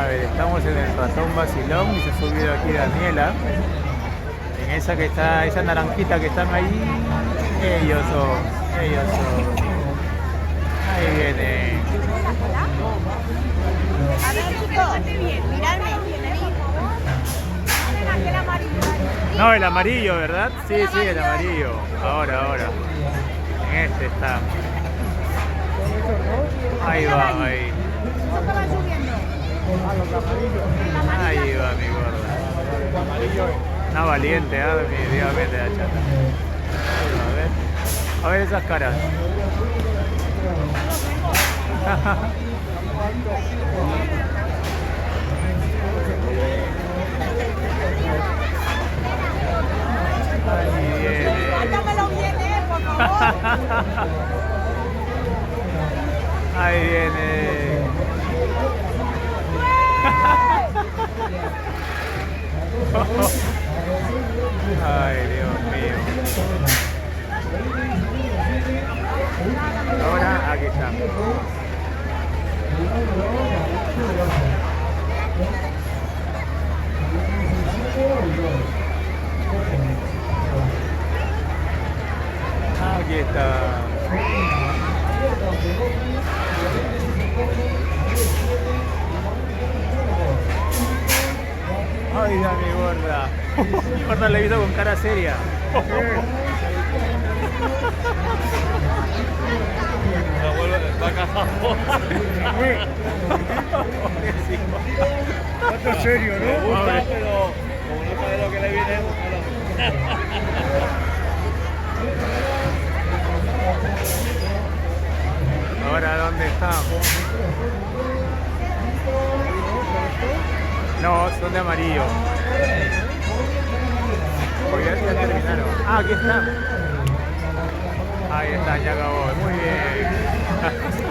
A ver, estamos en el ratón vacilón y se ha subido aquí Daniela. En esa que está, esa naranjita que están ahí, ellos son, ellos son. Ahí viene. A ver, chicos, miradme. Aquel amarillo. No, el amarillo, ¿verdad? Sí, sí, el amarillo. Ahora. En este está. Ahí va, ahí. Eso que van subiendo. Ahí va mi gorda. Una valiente, definitivamente la chata. Ahí va, a ver. A ver esas caras. Ahí viene. Cuéntamelo bien, por favor. Ahí viene. Ay, Dios mío. Ahora aquí está. Aquí está. Ay, ya mi gorda. Mi gorda la he visto con cara seria. Va a casar. Esto serio, Me gusta, pero como no sabe lo que le viene, Ahora, ¿dónde están? No, son de amarillo. Porque ya terminaron. Ah, aquí están. Ahí están, ya acabó. Muy bien.